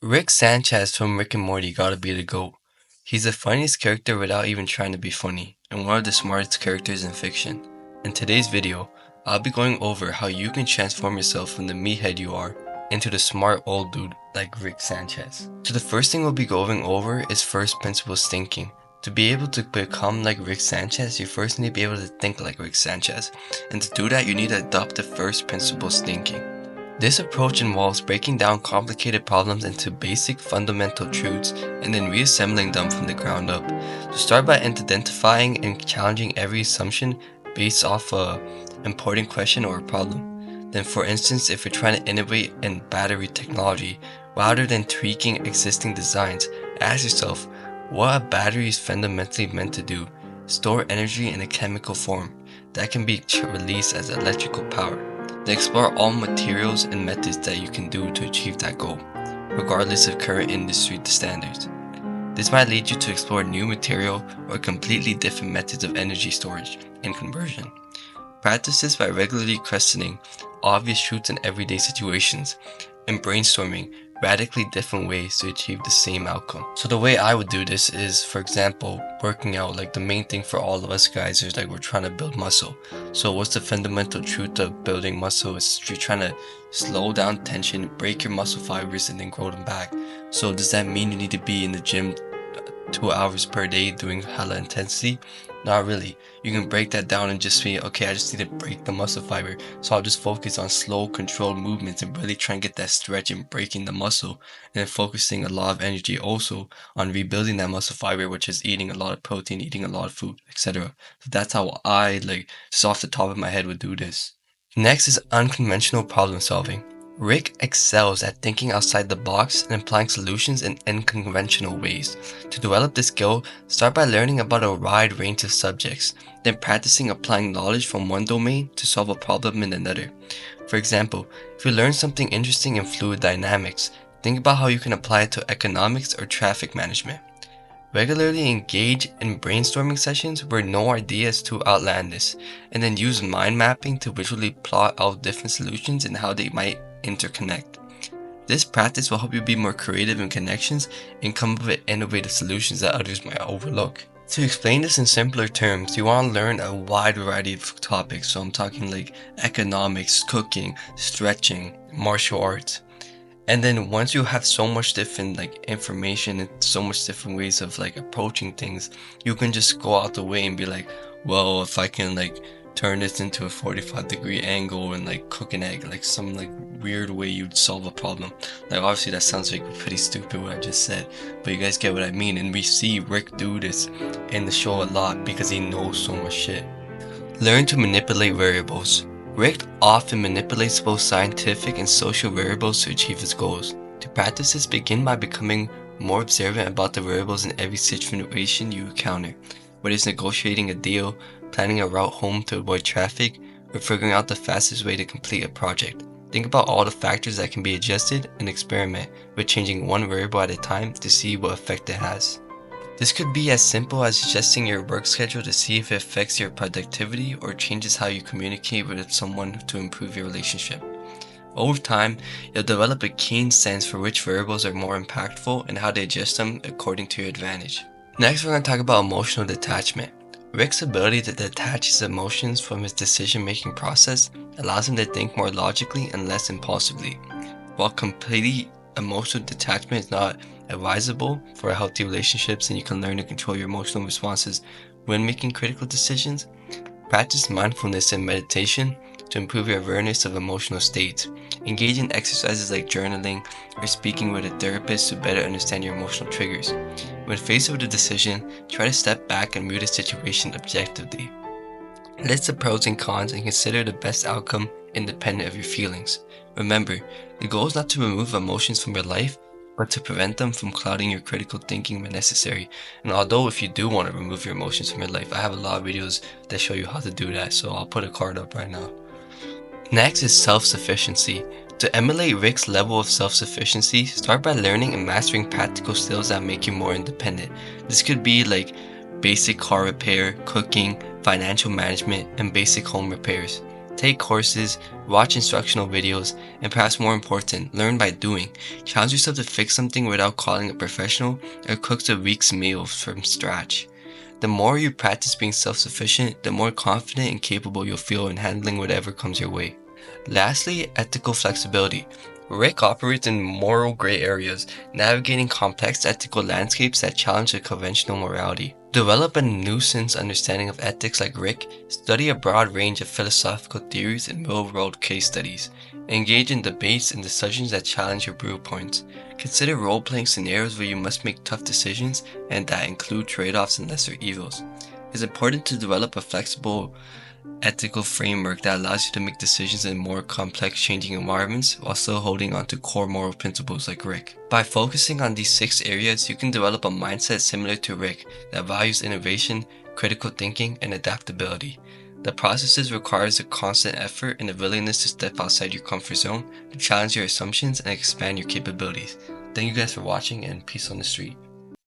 Rick Sanchez from Rick and Morty gotta be the GOAT. He's the funniest character without even trying to be funny, and one of the smartest characters in fiction. In today's video, I'll be going over how you can transform yourself from the meathead you are into the smart old dude like Rick Sanchez. So the first thing we'll be going over is first principles thinking. To be able to become like Rick Sanchez, you first need to be able to think like Rick Sanchez. And to do that, you need to adopt the first principles thinking. This approach involves breaking down complicated problems into basic fundamental truths and then reassembling them from the ground up. So start by identifying and challenging every assumption based off a important question or a problem. Then for instance, if you're trying to innovate in battery technology, rather than tweaking existing designs, ask yourself what a battery is fundamentally meant to do: store energy in a chemical form that can be released as electrical power. Then explore all materials and methods that you can do to achieve that goal, regardless of current industry standards. This might lead you to explore new material or completely different methods of energy storage and conversion. Practice this by regularly questioning obvious truths in everyday situations and brainstorming radically different ways to achieve the same outcome. So the way I would do this is, for example, working out. Like the main thing for all of us guys is like we're trying to build muscle. So what's the fundamental truth of building muscle? Is you're trying to slow down tension, break your muscle fibers, and then grow them back. So does that mean you need to be in the gym 2 hours per day doing hella intensity? Not really. You can break that down and just be, okay, I just need to break the muscle fiber. So I'll just focus on slow, controlled movements and really try and get that stretch and breaking the muscle. And then focusing a lot of energy also on rebuilding that muscle fiber, which is eating a lot of protein, eating a lot of food, etc. So that's how I, like, just off the top of my head would do this. Next is unconventional problem solving. Rick excels at thinking outside the box and applying solutions in unconventional ways. To develop this skill, start by learning about a wide range of subjects, then practicing applying knowledge from one domain to solve a problem in another. For example, if you learn something interesting in fluid dynamics, think about how you can apply it to economics or traffic management. Regularly engage in brainstorming sessions where no idea is too outlandish, and then use mind mapping to visually plot out different solutions and how they might interconnect. This practice will help you be more creative in connections and come up with innovative solutions that others might overlook. To explain this in simpler terms, you want to learn a wide variety of topics. So I'm talking like economics, cooking, stretching, martial arts. And then once you have so much different like information and so much different ways of like approaching things, you can just go out the way and be like, well, if I can like turn this into a 45-degree angle and like cook an egg, like some like weird way you'd solve a problem. Like obviously that sounds like pretty stupid what I just said, but you guys get what I mean. And we see Rick do this in the show a lot because he knows so much shit. Learn to manipulate variables. Rick often manipulates both scientific and social variables to achieve his goals. To practice this, begin by becoming more observant about the variables in every situation you encounter, whether it's negotiating a deal, planning a route home to avoid traffic, or figuring out the fastest way to complete a project. Think about all the factors that can be adjusted and experiment with changing one variable at a time to see what effect it has. This could be as simple as adjusting your work schedule to see if it affects your productivity or changes how you communicate with someone to improve your relationship. Over time, you'll develop a keen sense for which variables are more impactful and how to adjust them according to your advantage. Next, we're going to talk about emotional detachment. Rick's ability to detach his emotions from his decision-making process allows him to think more logically and less impulsively. While complete emotional detachment is not advisable for healthy relationships and you can learn to control your emotional responses when making critical decisions, practice mindfulness and meditation to improve your awareness of emotional states. Engage in exercises like journaling or speaking with a therapist to better understand your emotional triggers. When faced with a decision, try to step back and view the situation objectively. List the pros and cons and consider the best outcome independent of your feelings. Remember, the goal is not to remove emotions from your life, but to prevent them from clouding your critical thinking when necessary. And although if you do want to remove your emotions from your life, I have a lot of videos that show you how to do that, so I'll put a card up right now. Next is self-sufficiency. To emulate Rick's level of self-sufficiency, start by learning and mastering practical skills that make you more independent. This could be like basic car repair, cooking, financial management, and basic home repairs. Take courses, watch instructional videos, and perhaps more important, learn by doing. Challenge yourself to fix something without calling a professional or cook the week's meals from scratch. The more you practice being self-sufficient, the more confident and capable you'll feel in handling whatever comes your way. Lastly, ethical flexibility. Rick operates in moral gray areas, navigating complex ethical landscapes that challenge the conventional morality. Develop a nuanced understanding of ethics like Rick, study a broad range of philosophical theories and real-world case studies, engage in debates and discussions that challenge your viewpoints. Consider role-playing scenarios where you must make tough decisions and that include trade-offs and lesser evils. It's important to develop a flexible ethical framework that allows you to make decisions in more complex changing environments while still holding on to core moral principles like Rick. By focusing on these 6 areas, you can develop a mindset similar to Rick that values innovation, critical thinking, and adaptability. The process requires a constant effort and a willingness to step outside your comfort zone, to challenge your assumptions and expand your capabilities. Thank you guys for watching, and peace on the street.